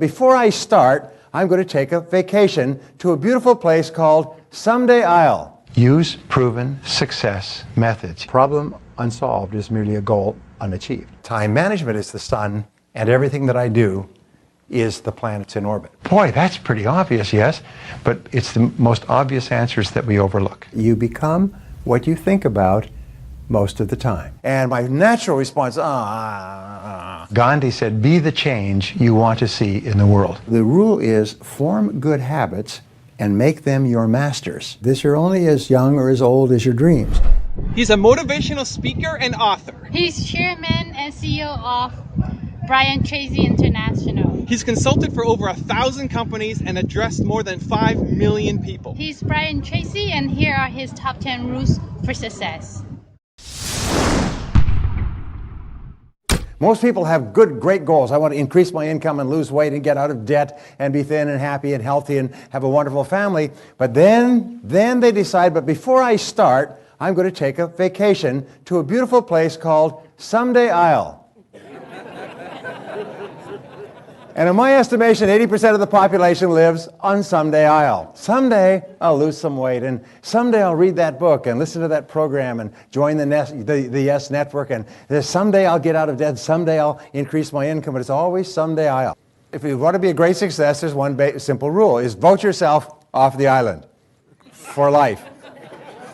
Before I start, I'm going to take a vacation to a beautiful place called Someday I'll. Use proven success methods. Problem unsolved is merely a goal unachieved. Time management is the sun, and everything that I do is the planets in orbit. Boy, that's pretty obvious, yes, but it's the most obvious answers that we overlook. You become what you think about most of the time. And my natural response, Gandhi said, be the change you want to see in the world. The rule is form good habits and make them your masters. This you're only as young or as old as your dreams. He's a motivational speaker and author. He's chairman and CEO of Brian Tracy International. He's consulted for over 1,000 companies and addressed more than 5 million people. He's Brian Tracy, and here are his top 10 rules for success. Most people have great goals. I want to increase my income and lose weight and get out of debt and be thin and happy and healthy and have a wonderful family. But then they decide, but before I start, I'm going to take a vacation to a beautiful place called Someday I'll. And in my estimation, 80% of the population lives on Someday I'll. Someday I'll lose some weight, and someday I'll read that book and listen to that program and join the Yes Network, and someday I'll get out of debt, someday I'll increase my income, but it's always someday I'll. If you want to be a great success, there's one simple rule, is vote yourself off the island for life.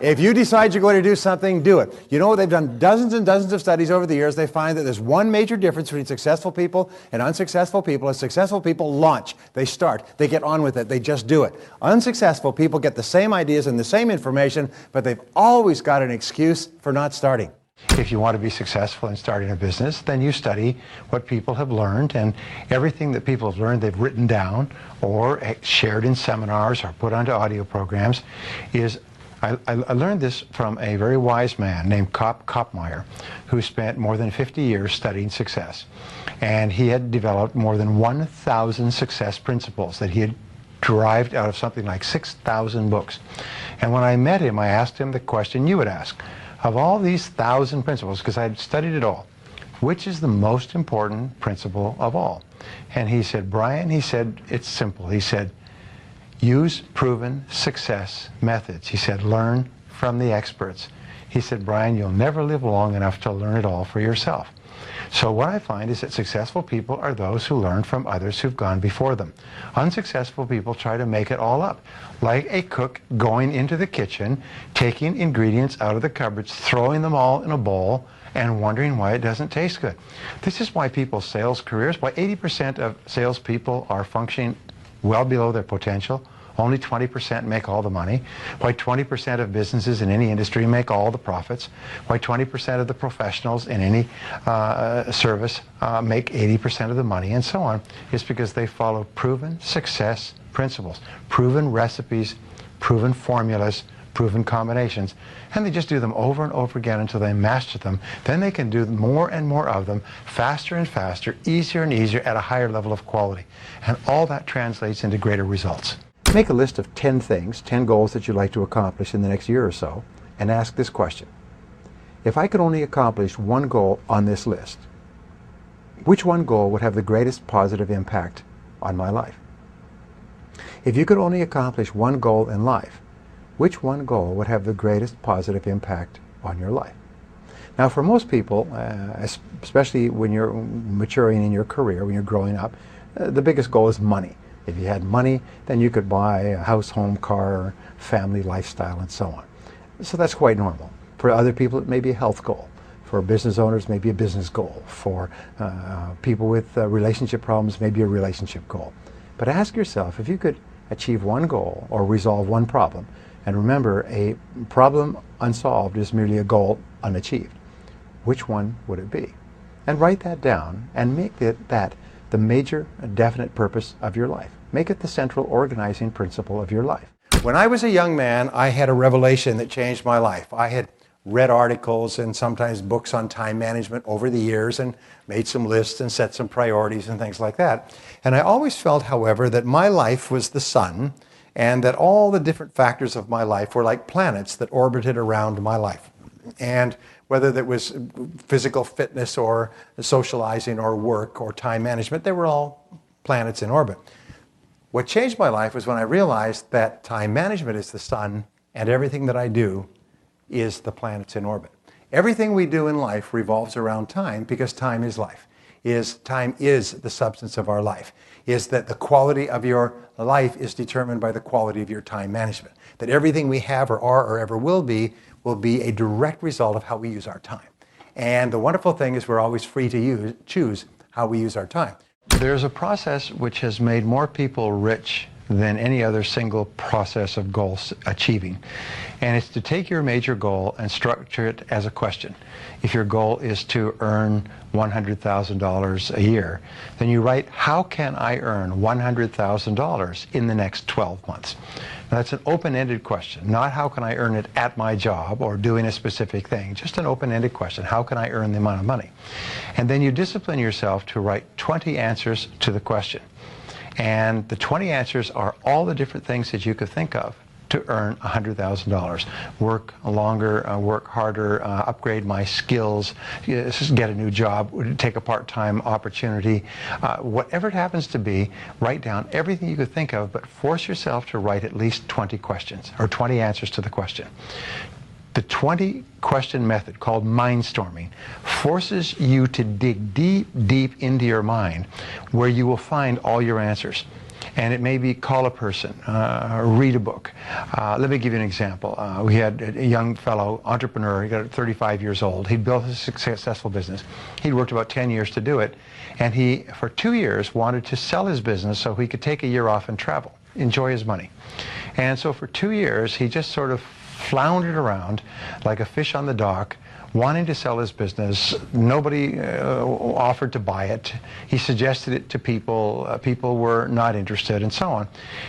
If you decide you're going to do something, do it. You know, they've done dozens and dozens of studies over the years. They find that there's one major difference between successful people and unsuccessful people. Is successful people launch. They start. They get on with it. They just do it. Unsuccessful people get the same ideas and the same information, but they've always got an excuse for not starting. If you want to be successful in starting a business, then you study what people have learned, and everything that people have learned they've written down or shared in seminars or put onto audio programs is I learned this from a very wise man named Kopmeyer, who spent more than 50 years studying success. And he had developed more than 1,000 success principles that he had derived out of something like 6,000 books. And when I met him, I asked him the question you would ask. Of all these 1,000 principles, because I had studied it all, which is the most important principle of all? And he said, Brian, he said, it's simple. He said, use proven success methods. He said, learn from the experts. He said, Brian, you'll never live long enough to learn it all for yourself. So what I find is that successful people are those who learn from others who've gone before them. Unsuccessful people try to make it all up, like a cook going into the kitchen, taking ingredients out of the cupboards, throwing them all in a bowl, and wondering why it doesn't taste good. This is why people's sales careers, why 80% of salespeople are functioning well below their potential. Only 20% make all the money. Why 20% of businesses in any industry make all the profits. Why 20% of the professionals in any service make 80% of the money, and so on. It's because they follow proven success principles, proven recipes, proven formulas, proven combinations, and they just do them over and over again until they master them. Then they can do more and more of them, faster and faster, easier and easier, at a higher level of quality. And all that translates into greater results. Make a list of 10 things, 10 goals that you'd like to accomplish in the next year or so, and ask this question. If I could only accomplish one goal on this list, which one goal would have the greatest positive impact on my life? If you could only accomplish one goal in life, which one goal would have the greatest positive impact on your life? Now, for most people, especially when you're maturing in your career, when you're growing up, the biggest goal is money. If you had money, then you could buy a house, home, car, family, lifestyle, and so on. So that's quite normal. For other people, it may be a health goal. For business owners, it may be a business goal. For people with relationship problems, maybe a relationship goal. But ask yourself, if you could achieve one goal or resolve one problem, and remember, a problem unsolved is merely a goal unachieved, which one would it be? And write that down and make that the major definite purpose of your life. Make it the central organizing principle of your life. When I was a young man, I had a revelation that changed my life. I had read articles and sometimes books on time management over the years and made some lists and set some priorities and things like that. And I always felt, however, that my life was the sun and that all the different factors of my life were like planets that orbited around my life. And whether that was physical fitness or socializing or work or time management, they were all planets in orbit. What changed my life was when I realized that time management is the sun and everything that I do is the planets in orbit. Everything we do in life revolves around time because time is life. Time is the substance of our life. Is that the quality of your life is determined by the quality of your time management. That everything we have or are or ever will be a direct result of how we use our time. And the wonderful thing is we're always free to choose how we use our time. There's a process which has made more people rich than any other single process of goal achieving. And it's to take your major goal and structure it as a question. If your goal is to earn $100,000 a year, then you write, how can I earn $100,000 in the next 12 months? Now, that's an open-ended question, not how can I earn it at my job or doing a specific thing, just an open-ended question, how can I earn the amount of money? And then you discipline yourself to write 20 answers to the question. And the 20 answers are all the different things that you could think of to earn $100,000. Work longer, work harder, upgrade my skills, get a new job, take a part-time opportunity. Whatever it happens to be, write down everything you could think of, but force yourself to write at least 20 questions, or 20 answers to the question. The 20-question method, called mindstorming, forces you to dig deep, deep into your mind where you will find all your answers. And it may be call a person, read a book. Let me give you an example. We had a young fellow, entrepreneur, he got 35 years old. He'd built a successful business. He'd worked about 10 years to do it. And he, for 2 years, wanted to sell his business so he could take a year off and travel, enjoy his money. And so for 2 years, he just sort of floundered around like a fish on the dock, wanting to sell his business. Nobody offered to buy it. He suggested it to people. People were not interested, and so on.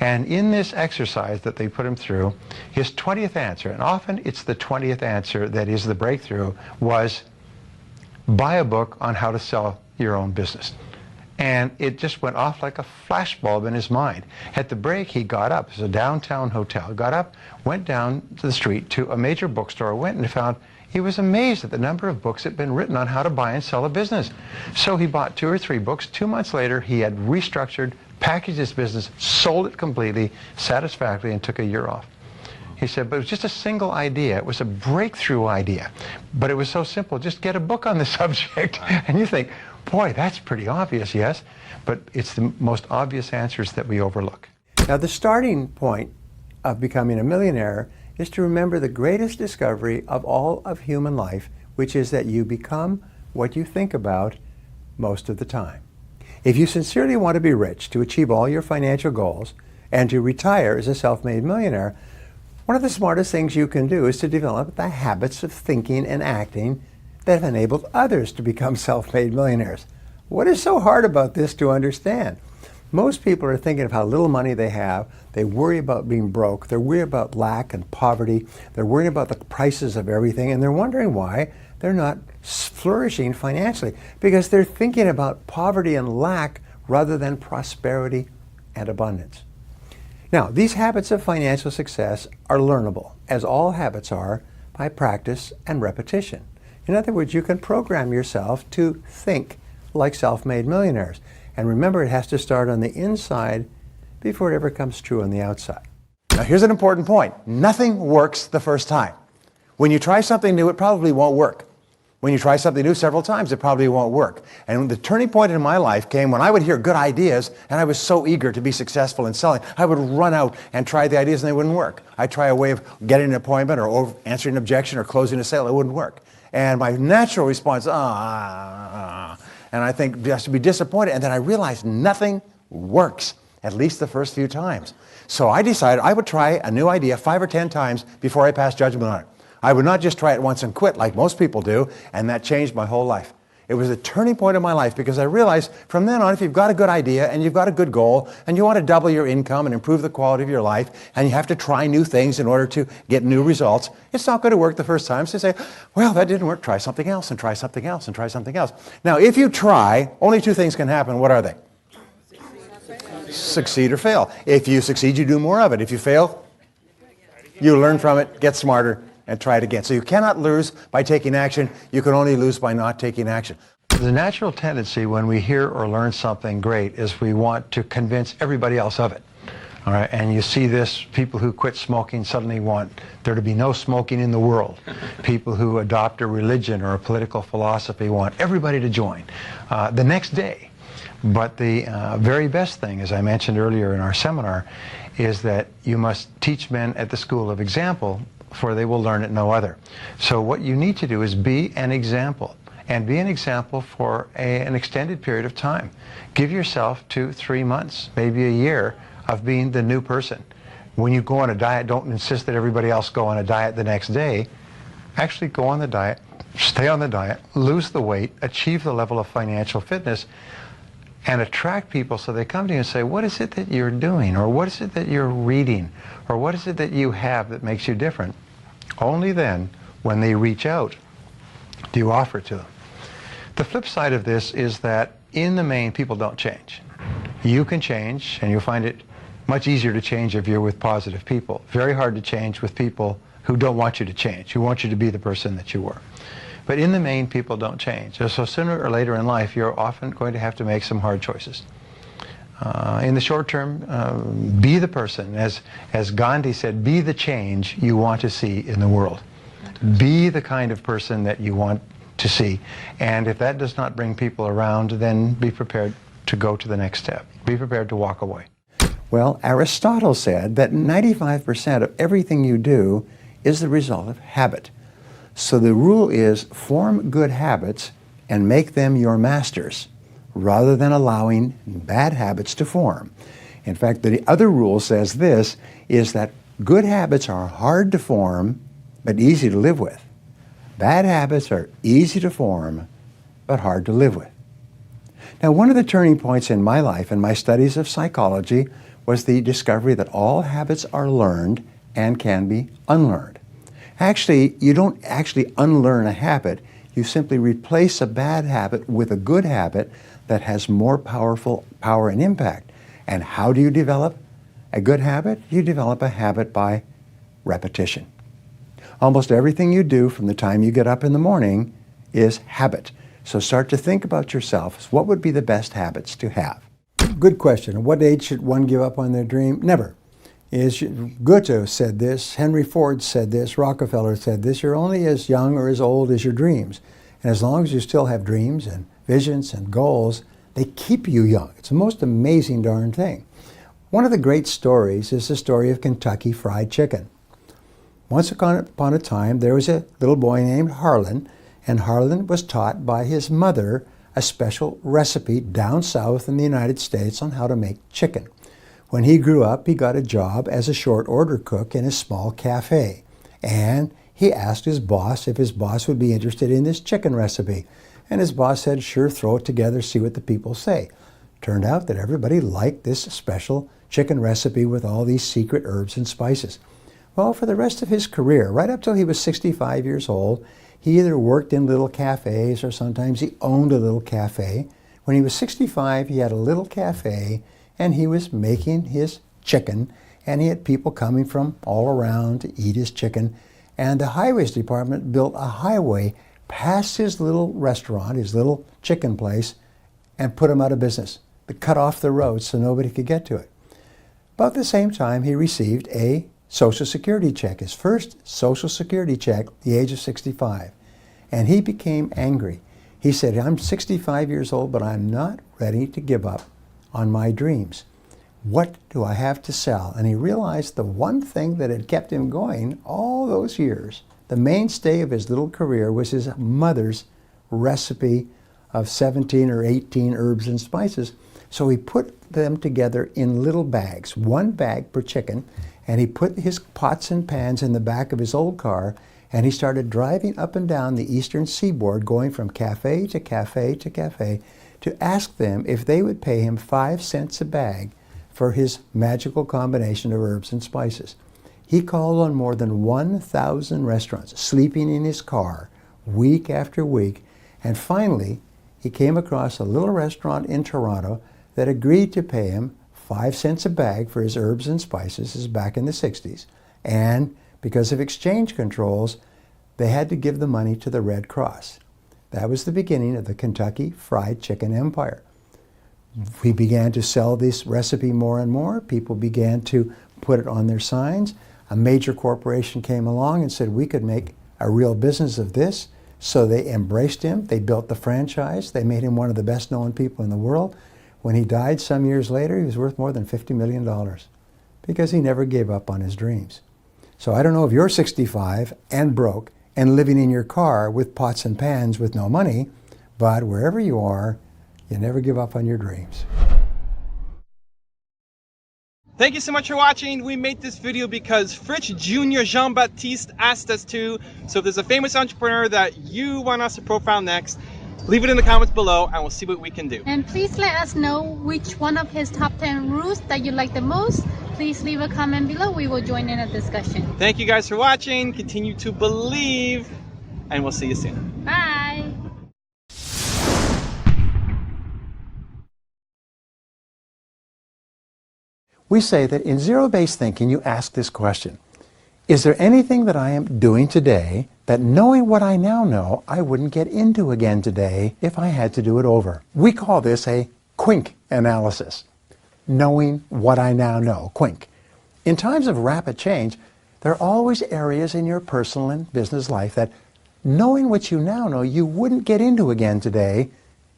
And in this exercise that they put him through, his 20th answer, and often it's the 20th answer that is the breakthrough, was buy a book on how to sell your own business. And it just went off like a flashbulb in his mind. At the break, he got up. It was a downtown hotel. Got up, went down to the street to a major bookstore, went and found, he was amazed at the number of books that had been written on how to buy and sell a business. So he bought 2 or 3 books. 2 months later, he had restructured, packaged his business, sold it completely, satisfactorily, and took a year off. He said, but it was just a single idea. It was a breakthrough idea. But it was so simple. Just get a book on the subject. And you think, boy, that's pretty obvious, yes? But it's the most obvious answers that we overlook. Now, the starting point of becoming a millionaire is to remember the greatest discovery of all of human life, which is that you become what you think about most of the time. If you sincerely want to be rich, to achieve all your financial goals, and to retire as a self-made millionaire, one of the smartest things you can do is to develop the habits of thinking and acting that have enabled others to become self-made millionaires. What is so hard about this to understand? Most people are thinking of how little money they have. They worry about being broke. They're worried about lack and poverty. They're worried about the prices of everything, and they're wondering why they're not flourishing financially, because they're thinking about poverty and lack rather than prosperity and abundance. Now, these habits of financial success are learnable, as all habits are, by practice and repetition. In other words, you can program yourself to think like self-made millionaires. And remember, it has to start on the inside before it ever comes true on the outside. Now, here's an important point. Nothing works the first time. When you try something new, it probably won't work. When you try something new several times, it probably won't work. And the turning point in my life came when I would hear good ideas, and I was so eager to be successful in selling. I would run out and try the ideas, and they wouldn't work. I'd try a way of getting an appointment or answering an objection or closing a sale. It wouldn't work. And my natural response, and I think just to be disappointed. And then I realized nothing works, at least the first few times. So I decided I would try a new idea 5 or 10 times before I passed judgment on it. I would not just try it once and quit like most people do, and that changed my whole life. It was a turning point in my life because I realized from then on, if you've got a good idea and you've got a good goal and you want to double your income and improve the quality of your life and you have to try new things in order to get new results, it's not going to work the first time. So say, well, that didn't work. Try something else and try something else and try something else. Now, if you try, only 2 things can happen. What are they? Succeed or fail. If you succeed, you do more of it. If you fail, you learn from it, get smarter, and try it again. So you cannot lose by taking action. You can only lose by not taking action. The natural tendency when we hear or learn something great is we want to convince everybody else of it. All right, and you see this, people who quit smoking suddenly want there to be no smoking in the world. People who adopt a religion or a political philosophy want everybody to join the next day. But the very best thing, as I mentioned earlier in our seminar, is that you must teach men at the school of example, for they will learn at no other. So what you need to do is be an example, and be an example for an extended period of time. Give yourself 2-3 months, maybe a year, of being the new person. When you go on a diet, don't insist that everybody else go on a diet the next day. Actually go on the diet, stay on the diet, lose the weight, achieve the level of financial fitness, and attract people so they come to you and say, what is it that you're doing? Or what is it that you're reading? Or what is it that you have that makes you different? Only then, when they reach out, do you offer it to them. The flip side of this is that in the main, people don't change. You can change, and you'll find it much easier to change if you're with positive people. Very hard to change with people who don't want you to change, who want you to be the person that you were. But in the main, people don't change. So sooner or later in life, you're often going to have to make some hard choices. In the short term, be the person. As Gandhi said, be the change you want to see in the world. Be the kind of person that you want to see. And if that does not bring people around, then be prepared to go to the next step. Be prepared to walk away. Well, Aristotle said that 95% of everything you do is the result of habit. So the rule is form good habits and make them your masters, rather than allowing bad habits to form. In fact, the other rule says this, is that good habits are hard to form, but easy to live with. Bad habits are easy to form, but hard to live with. Now, one of the turning points in my life and my studies of psychology was the discovery that all habits are learned and can be unlearned. Actually, you don't actually unlearn a habit. You simply replace a bad habit with a good habit that has more power and impact. And how do you develop a good habit? You develop a habit by repetition. Almost everything you do from the time you get up in the morning is habit. So start to think about yourself. What would be the best habits to have? Good question. At what age should one give up on their dream? Never. Goethe said this, Henry Ford said this, Rockefeller said this, you're only as young or as old as your dreams. And as long as you still have dreams and visions and goals, they keep you young. It's the most amazing darn thing. One of the great stories is the story of Kentucky Fried Chicken. Once upon a time, there was a little boy named Harlan, and Harlan was taught by his mother a special recipe down south in the United States on how to make chicken. When he grew up, he got a job as a short order cook in a small cafe. And he asked his boss if his boss would be interested in this chicken recipe. And his boss said, sure, throw it together, see what the people say. Turned out that everybody liked this special chicken recipe with all these secret herbs and spices. Well, for the rest of his career, right up till he was 65 years old, he either worked in little cafes or sometimes he owned a little cafe. When he was 65, he had a little cafe and he was making his chicken, and he had people coming from all around to eat his chicken. And the highways department built a highway past his little restaurant, his little chicken place, and put him out of business. They cut off the road so nobody could get to it. About the same time, he received a Social Security check, his first Social Security check at the age of 65. And he became angry. He said, I'm 65 years old, but I'm not ready to give up on my dreams. What do I have to sell? And he realized the one thing that had kept him going all those years, the mainstay of his little career, was his mother's recipe of 17 or 18 herbs and spices. So he put them together in little bags, one bag per chicken, and he put his pots and pans in the back of his old car, and he started driving up and down the eastern seaboard, going from cafe to cafe to cafe, to ask them if they would pay him 5 cents a bag for his magical combination of herbs and spices. He called on more than 1,000 restaurants, sleeping in his car week after week, and finally he came across a little restaurant in Toronto that agreed to pay him 5 cents a bag for his herbs and spices. This is back in the 60s. And because of exchange controls, they had to give the money to the Red Cross. That was the beginning of the Kentucky Fried Chicken empire. We began to sell this recipe more and more. People began to put it on their signs. A major corporation came along and said we could make a real business of this. So they embraced him. They built the franchise. They made him one of the best known people in the world. When he died some years later, he was worth more than $50 million because he never gave up on his dreams. So I don't know if you're 65 and broke and living in your car with pots and pans with no money, but wherever you are, you never give up on your dreams. Thank you so much for watching. We made this video because Fritz Jr. Jean-Baptiste asked us to. So if there's a famous entrepreneur that you want us to profile next, leave it in the comments below and we'll see what we can do. And please let us know which one of his top 10 rules that you like the most. Please leave a comment below. We will join in a discussion. Thank you guys for watching. Continue to believe and we'll see you soon. Bye. We say that in zero-based thinking, you ask this question: is there anything that I am doing today that, knowing what I now know, I wouldn't get into again today if I had to do it over? We call this a QUINK analysis. Knowing what I now know, QUINK. In times of rapid change, there are always areas in your personal and business life that, knowing what you now know, you wouldn't get into again today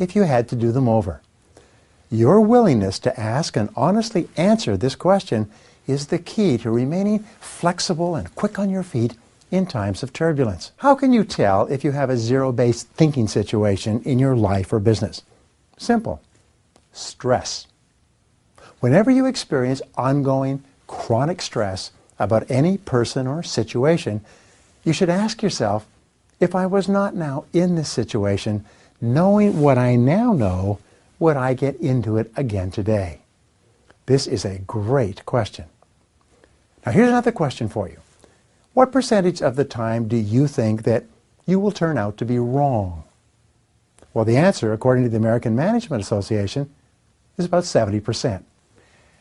if you had to do them over. Your willingness to ask and honestly answer this question is the key to remaining flexible and quick on your feet in times of turbulence. How can you tell if you have a zero-based thinking situation in your life or business? Simple. Stress. Whenever you experience ongoing chronic stress about any person or situation, you should ask yourself, if I was not now in this situation, knowing what I now know, would I get into it again today? This is a great question. Now here's another question for you. What percentage of the time do you think that you will turn out to be wrong? Well, the answer, according to the American Management Association, is about 70%.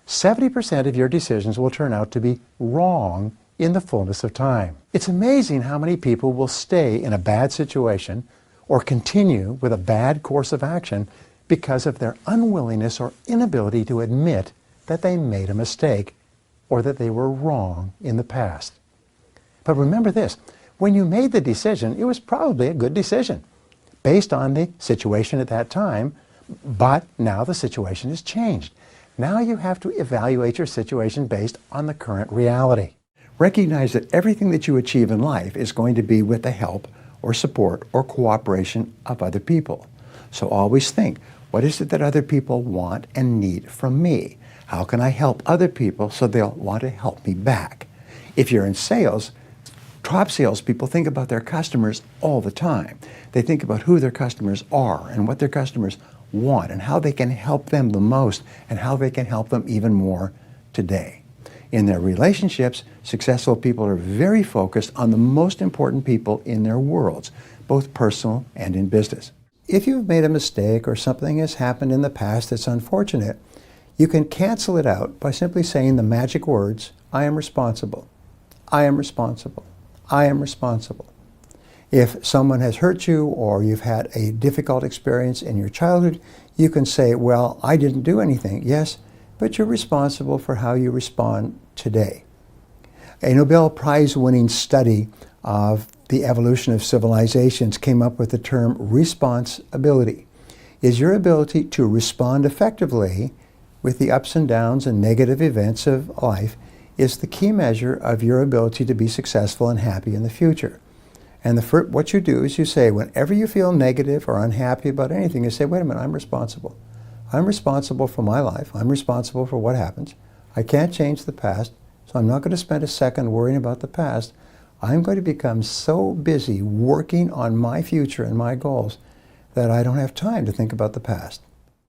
70% of your decisions will turn out to be wrong in the fullness of time. It's amazing how many people will stay in a bad situation or continue with a bad course of action because of their unwillingness or inability to admit that they made a mistake or that they were wrong in the past. But remember this, when you made the decision, it was probably a good decision based on the situation at that time, but now the situation has changed. Now you have to evaluate your situation based on the current reality. Recognize that everything that you achieve in life is going to be with the help or support or cooperation of other people. So always think, what is it that other people want and need from me? How can I help other people so they'll want to help me back? If you're in sales, top salespeople think about their customers all the time. They think about who their customers are and what their customers want and how they can help them the most and how they can help them even more today. In their relationships, successful people are very focused on the most important people in their worlds, both personal and in business. If you've made a mistake or something has happened in the past that's unfortunate, you can cancel it out by simply saying the magic words, I am responsible, I am responsible, I am responsible. If someone has hurt you or you've had a difficult experience in your childhood, you can say, well, I didn't do anything. Yes, but you're responsible for how you respond today. A Nobel Prize-winning study of the evolution of civilizations came up with the term responsibility. Is your ability to respond effectively with the ups and downs and negative events of life is the key measure of your ability to be successful and happy in the future. And what you do is you say, whenever you feel negative or unhappy about anything, you say, wait a minute, I'm responsible. I'm responsible for my life. I'm responsible for what happens. I can't change the past, so I'm not going to spend a second worrying about the past. I'm going to become so busy working on my future and my goals that I don't have time to think about the past.